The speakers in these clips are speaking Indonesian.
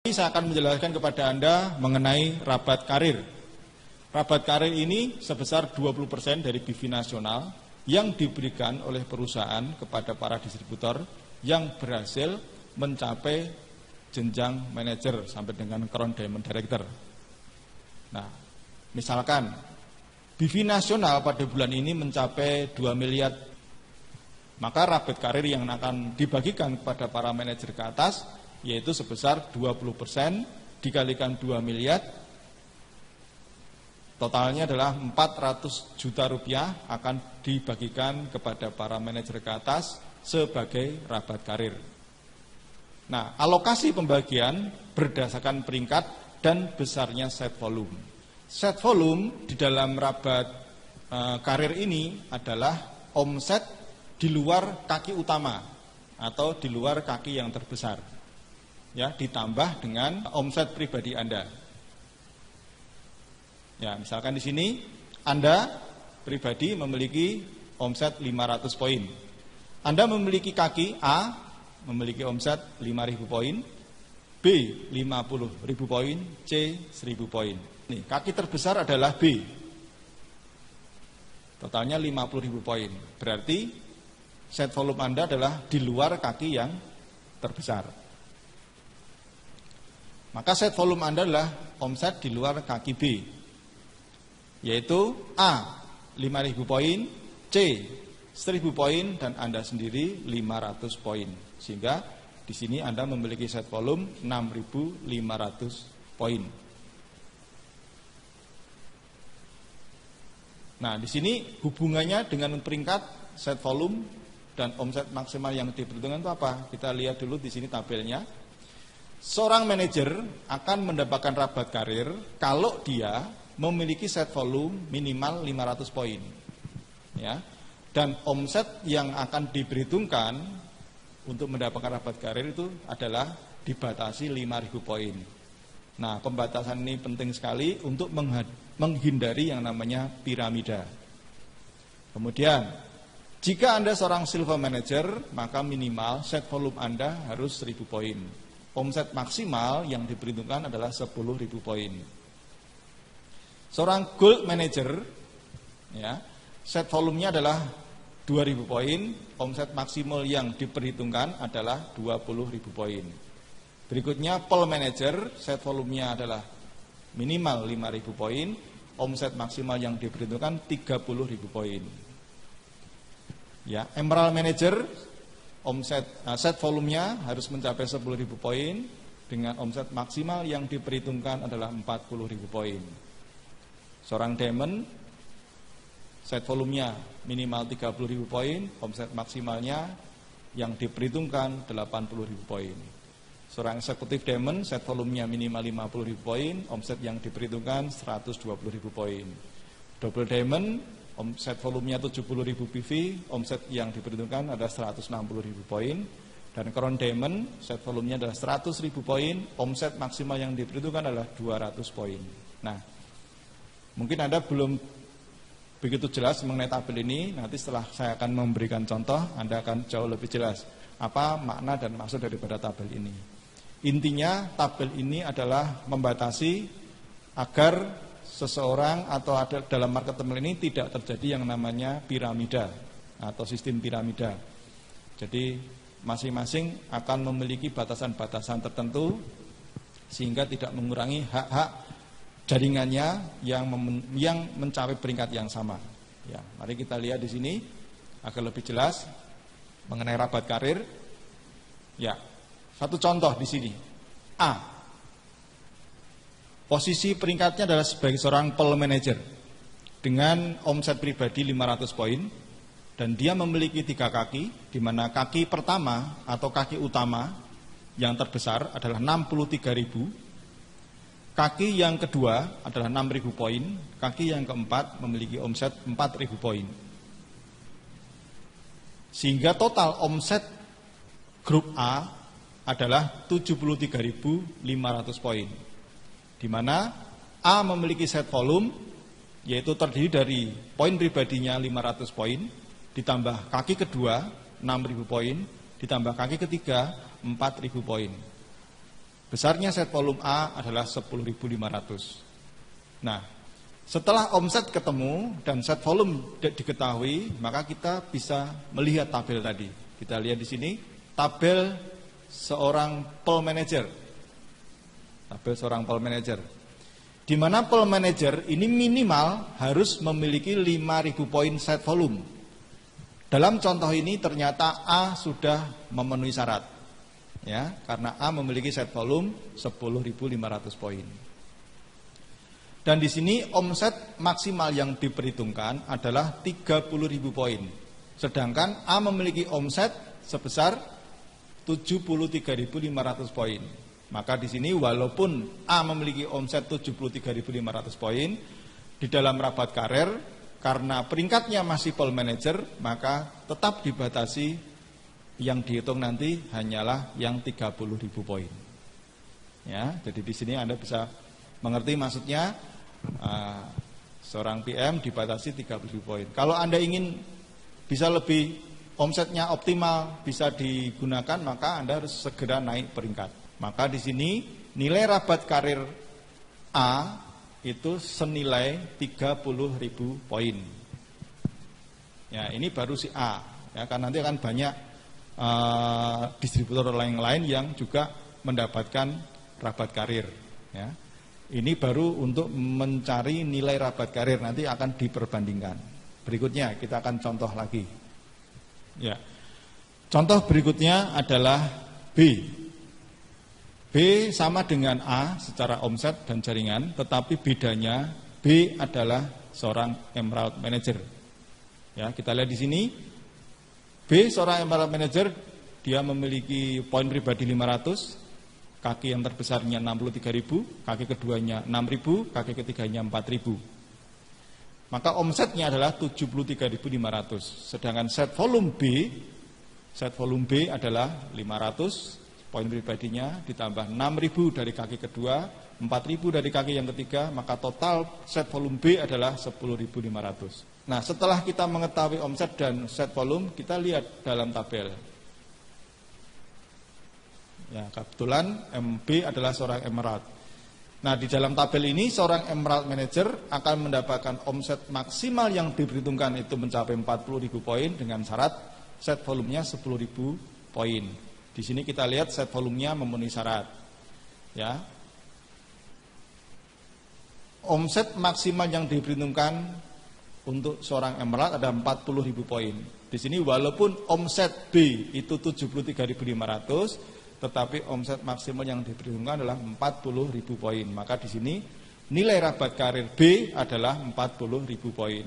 Saya akan menjelaskan kepada Anda mengenai rabat karir. Rabat karir ini sebesar 20% dari BIFI nasional yang diberikan oleh perusahaan kepada para distributor yang berhasil mencapai jenjang manajer sampai dengan Crown Diamond Director. Nah, misalkan BIFI nasional pada bulan ini mencapai 2 miliar, maka rabat karir yang akan dibagikan kepada para manajer ke atas yaitu sebesar 20% dikalikan 2 miliar, totalnya adalah 400 juta rupiah akan dibagikan kepada para manajer ke atas sebagai rabat karir. Nah, alokasi pembagian berdasarkan peringkat dan besarnya set volume. Set volume di dalam rabat karir ini adalah omset di luar kaki utama atau di luar kaki yang terbesar. Ya, ditambah dengan omset pribadi Anda. Ya, misalkan di sini Anda pribadi memiliki omset 500 poin. Anda memiliki kaki A memiliki omset 5.000 poin, B 50.000 poin, C 1.000 poin. Nih, kaki terbesar adalah B. Totalnya 50.000 poin. Berarti set volume Anda adalah di luar kaki yang terbesar. Maka set volume Anda adalah omset di luar kaki B, yaitu A 5.000 poin, C 1.000 poin, dan Anda sendiri 500 poin. Sehingga di sini Anda memiliki set volume 6.500 poin. Nah, di sini hubungannya dengan peringkat set volume dan omset maksimal yang diperhitungkan itu apa? Kita lihat dulu di sini tabelnya. Seorang manajer akan mendapatkan rabat karir kalau dia memiliki set volume minimal 500 poin. Ya. Dan omset yang akan diperhitungkan untuk mendapatkan rabat karir itu adalah dibatasi 5.000 poin. Nah, pembatasan ini penting sekali untuk menghindari yang namanya piramida. Kemudian, jika Anda seorang silver manager, maka minimal set volume Anda harus 1.000 poin. Omset maksimal yang diperhitungkan adalah 10.000 poin. Seorang gold manager, ya, set volumenya adalah 2.000 poin, omset maksimal yang diperhitungkan adalah 20.000 poin. Berikutnya pearl manager, set volumenya adalah minimal 5.000 poin, omset maksimal yang diperhitungkan 30.000 poin. Ya, emerald manager, set volumenya harus mencapai 10.000 poin dengan omset maksimal yang diperhitungkan adalah 40.000 poin. Seorang diamond, set volumenya minimal 30.000 poin, omset maksimalnya yang diperhitungkan 80.000 poin. Seorang eksekutif diamond, set volumenya minimal 50.000 poin, omset yang diperhitungkan 120.000 poin. Double diamond, omset volumenya 70.000 PV, omset yang diperhitungkan adalah 160.000 poin. Dan Crown Diamond, set volumenya adalah 100.000 poin, omset maksimal yang diperhitungkan adalah 200 poin. Nah, mungkin Anda belum begitu jelas mengenai tabel ini, nanti setelah saya akan memberikan contoh, Anda akan jauh lebih jelas apa makna dan maksud daripada tabel ini. Intinya, tabel ini adalah membatasi agar seseorang atau ada dalam market ini tidak terjadi yang namanya piramida atau sistem piramida. Jadi masing-masing akan memiliki batasan-batasan tertentu sehingga tidak mengurangi hak-hak jaringannya yang mencapai peringkat yang sama. Ya, mari kita lihat di sini agar lebih jelas mengenai rabat karir. Ya, satu contoh di sini. A. Posisi peringkatnya adalah sebagai seorang pearl manager dengan omset pribadi 500 poin dan dia memiliki 3 kaki, di mana kaki pertama atau kaki utama yang terbesar adalah 63.000, kaki yang kedua adalah 6.000 poin, kaki yang keempat memiliki omset 4.000 poin. Sehingga total omset grup A adalah 73.500 poin. Di mana A memiliki set volume yaitu terdiri dari poin pribadinya 500 poin ditambah kaki kedua 6.000 poin ditambah kaki ketiga 4.000 poin. Besarnya set volume A adalah 10.500. Nah, setelah omset ketemu dan set volume diketahui, maka kita bisa melihat tabel tadi. Kita lihat di sini tabel seorang pool manager. Tabel seorang pool manager. Di mana pool manager ini minimal harus memiliki 5.000 poin set volume. Dalam contoh ini ternyata A sudah memenuhi syarat. Ya, karena A memiliki set volume 10.500 poin. Dan di sini omset maksimal yang diperhitungkan adalah 30.000 poin. Sedangkan A memiliki omset sebesar 73.500 poin. Maka di sini walaupun A memiliki omset 73.500 poin, di dalam rapat karir karena peringkatnya masih pool manager, maka tetap dibatasi yang dihitung nanti hanyalah yang 30.000 poin. Ya, jadi di sini Anda bisa mengerti maksudnya seorang PM dibatasi 30.000 poin. Kalau Anda ingin bisa lebih omsetnya optimal, bisa digunakan, maka Anda harus segera naik peringkat. Maka di sini nilai rabat karir A itu senilai 30.000 poin. Ya, ini baru si A. Ya, kan nanti akan banyak distributor lain-lain yang juga mendapatkan rabat karir. Ya. Ini baru untuk mencari nilai rabat karir, nanti akan diperbandingkan. Berikutnya kita akan contoh lagi. Ya. Contoh berikutnya adalah B. B sama dengan A secara omset dan jaringan, tetapi bedanya B adalah seorang Emerald Manager. Ya, kita lihat di sini. B seorang Emerald Manager, dia memiliki poin pribadi 500, kaki yang terbesarnya 63.000, kaki keduanya 6.000, kaki ketiganya 4.000. Maka omsetnya adalah 73.500. Sedangkan set volume B adalah 500. Poin pribadinya ditambah 6.000 dari kaki kedua, 4.000 dari kaki yang ketiga, maka total set volume B adalah 10.500. Nah, setelah kita mengetahui omset dan set volume, kita lihat dalam tabel. Ya, kebetulan MB adalah seorang Emerald. Nah, di dalam tabel ini seorang Emerald Manager akan mendapatkan omset maksimal yang diperhitungkan itu mencapai 40.000 poin dengan syarat set volumenya 10.000 poin. Di sini kita lihat set volumenya memenuhi syarat. Ya. Omset maksimal yang diperhitungkan untuk seorang Emerald ada 40.000 poin. Di sini walaupun omset B itu 73.500, tetapi omset maksimal yang diperhitungkan adalah 40.000 poin. Maka di sini nilai rabat karir B adalah 40.000 poin.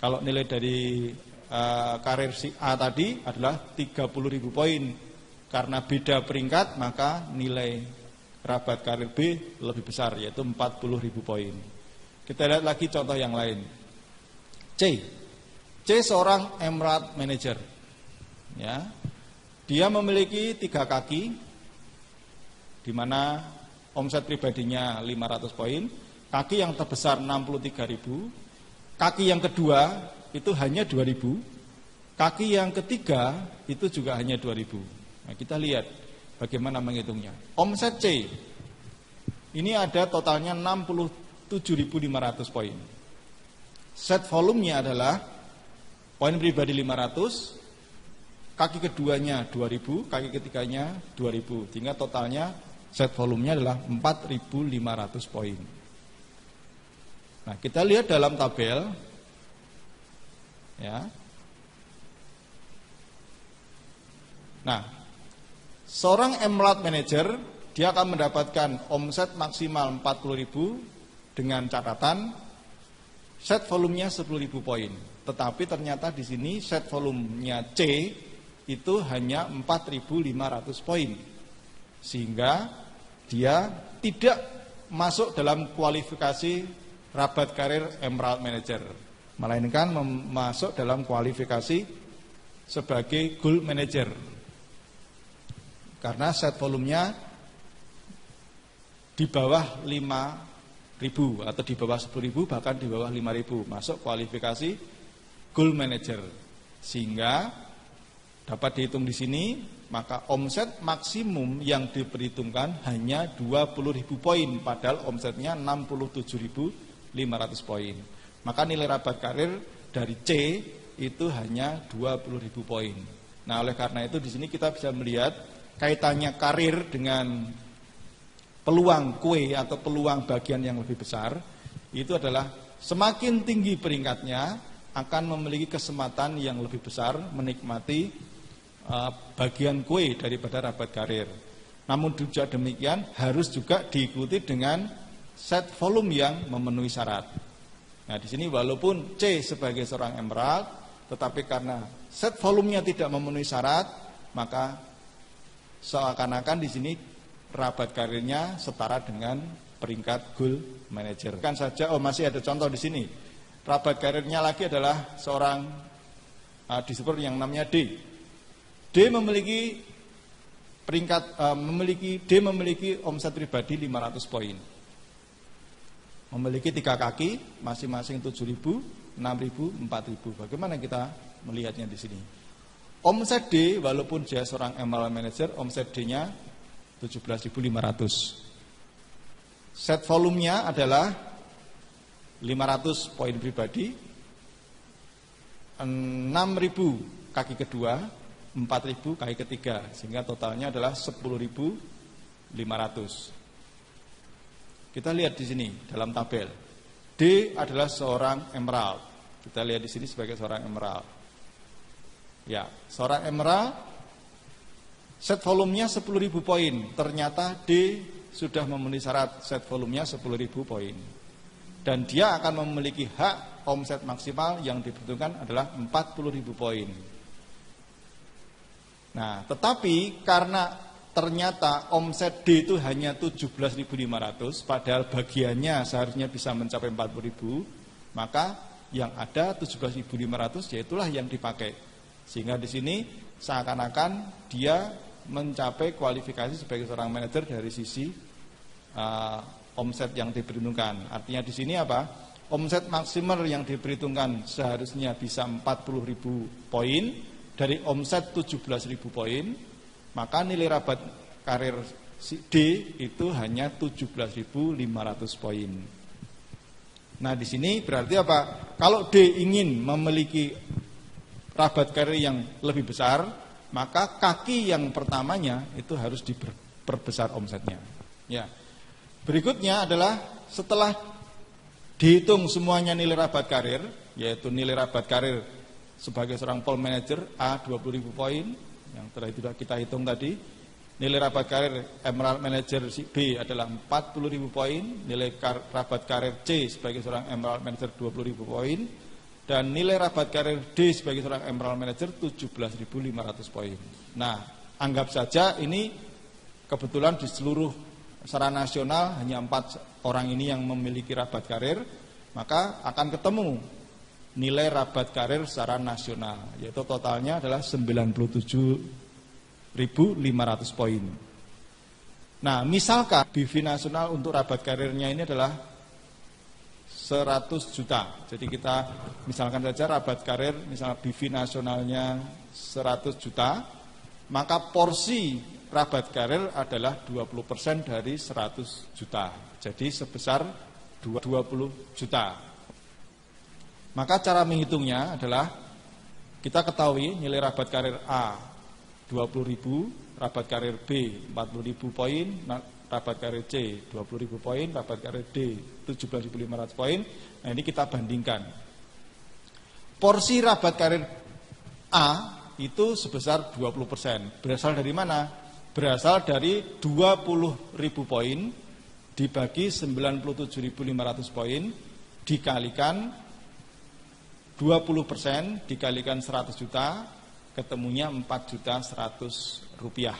Kalau nilai dari karir si A tadi adalah 30.000 poin. Karena beda peringkat, maka nilai rabat karir B lebih besar, yaitu 40.000 poin. Kita lihat lagi contoh yang lain. C seorang Emerald Manager. Ya, dia memiliki 3 kaki, di mana omset pribadinya 500 poin. Kaki yang terbesar 63.000. Kaki yang kedua itu hanya 2.000. Kaki yang ketiga itu juga hanya 2.000. Nah, kita lihat bagaimana menghitungnya. Omset C ini ada totalnya 67.500 poin. Set volumenya adalah poin pribadi 500, kaki keduanya 2.000, kaki ketiganya 2.000. Sehingga totalnya set volumenya adalah 4.500 poin. Nah, kita lihat dalam tabel. Ya. Nah, seorang Emerald Manager, dia akan mendapatkan omset maksimal 40.000 dengan catatan set volumenya 10.000 poin. Tetapi ternyata di sini set volumenya C itu hanya 4.500 poin. Sehingga dia tidak masuk dalam kualifikasi rabat karir Emerald Manager, melainkan masuk dalam kualifikasi sebagai Gold Manager. Karena set volumenya di bawah 5.000 atau di bawah 10.000, bahkan di bawah 5.000, masuk kualifikasi Gold Manager. Sehingga dapat dihitung di sini maka omset maksimum yang diperhitungkan hanya 20.000 poin, padahal omsetnya 67.500 poin. Maka nilai rabat karir dari C itu hanya 20.000 poin. Nah, oleh karena itu di sini kita bisa melihat kaitannya karir dengan peluang kue atau peluang bagian yang lebih besar. Itu adalah semakin tinggi peringkatnya akan memiliki kesempatan yang lebih besar menikmati bagian kue daripada rabat karir. Namun juga demikian harus juga diikuti dengan set volume yang memenuhi syarat. Nah, di sini walaupun C sebagai seorang emerald, tetapi karena set volumenya tidak memenuhi syarat, maka seakan-akan di sini rabat karirnya setara dengan peringkat gold manager. Kan saja, masih ada contoh di sini. Rabat karirnya lagi adalah seorang disebut yang namanya D. D memiliki memiliki omset pribadi 500 poin. Memiliki 3 kaki, masing-masing 7.000, 6.000, 4.000. Bagaimana kita melihatnya di sini? Omset D, walaupun dia seorang emerald manager, omset D-nya 17.500. Set volumenya adalah 500 poin pribadi, 6.000 kaki kedua, 4.000 kaki ketiga, sehingga totalnya adalah 10.500. Kita lihat di sini dalam tabel. D adalah seorang emerald. Kita lihat di sini sebagai seorang emerald. Ya, seorang emerald set volumenya 10.000 poin. Ternyata D sudah memenuhi syarat set volumenya 10.000 poin. Dan dia akan memiliki hak omset maksimal yang dibutuhkan adalah 40.000 poin. Nah, tetapi karena ternyata omset D itu hanya 17.500, padahal bagiannya seharusnya bisa mencapai 40.000, maka yang ada 17.500 yaitulah yang dipakai. Sehingga di sini seakan-akan dia mencapai kualifikasi sebagai seorang manajer dari sisi omset yang diperhitungkan. Artinya di sini apa? Omset maksimal yang diperhitungkan seharusnya bisa 40.000 poin. Dari omset 17.000 poin, maka nilai rabat karir D itu hanya 17.500 poin. Nah, di sini berarti apa? Kalau D ingin memiliki rabat karir yang lebih besar, maka kaki yang pertamanya itu harus diperbesar omsetnya. Ya. Berikutnya adalah setelah dihitung semuanya nilai rabat karir, yaitu nilai rabat karir sebagai seorang pool manager A 20.000 poin yang telah kita hitung tadi. Nilai rabat karir emerald manager B adalah 40.000 poin, nilai rabat karir C sebagai seorang emerald manager 20.000 poin, dan nilai rabat karir D sebagai seorang emerald manager 17.500 poin. Nah, anggap saja ini kebetulan di seluruh secara nasional hanya 4 orang ini yang memiliki rabat karir, maka akan ketemu nilai rabat karir secara nasional, yaitu totalnya adalah 97.500 poin. Nah, misalkan BV nasional untuk rabat karirnya ini adalah 100 juta. Jadi kita misalkan saja rabat karir, misalnya BV nasionalnya 100 juta, maka porsi rabat karir adalah 20% dari 100 juta. Jadi sebesar 20 juta. Maka cara menghitungnya adalah kita ketahui nilai rabat karir A 20.000, rabat karir B 40.000 poin, rabat karir C 20.000 poin, rabat karir D 17.500 poin. Nah, ini kita bandingkan. Porsi rabat karir A itu sebesar 20%. Berasal dari mana? Berasal dari 20.000 poin dibagi 97.500 poin dikalikan 20% dikalikan 100 juta, ketemunya 4.100.000 rupiah.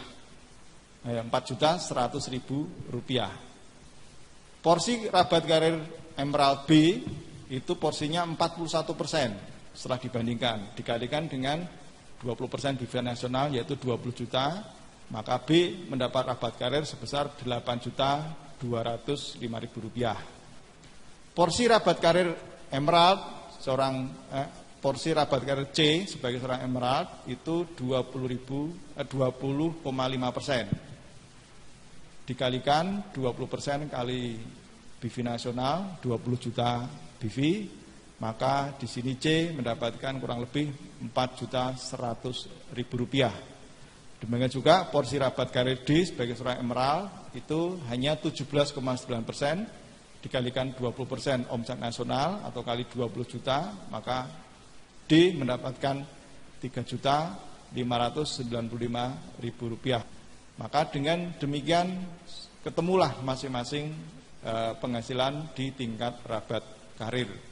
4.100.000 rupiah. Porsi rabat karir emerald B itu porsinya 41%. Setelah dibandingkan, dikalikan dengan 20% BV nasional yaitu 20 juta, maka B mendapat rabat karir sebesar 8.205.000 rupiah. Porsi rabat karir emerald seorang porsi rabat karir C sebagai seorang emerald itu 20,5%. Dikalikan 20% kali BV nasional 20 juta BV, maka di sini C mendapatkan kurang lebih 4.100.000 rupiah. Demikian juga porsi rabat karir D sebagai seorang emerald itu hanya 17,9%, dikalikan 20% omset nasional atau kali 20 juta, maka D mendapatkan 3.595.000 rupiah. Maka dengan demikian ketemulah masing-masing penghasilan di tingkat rabat karir.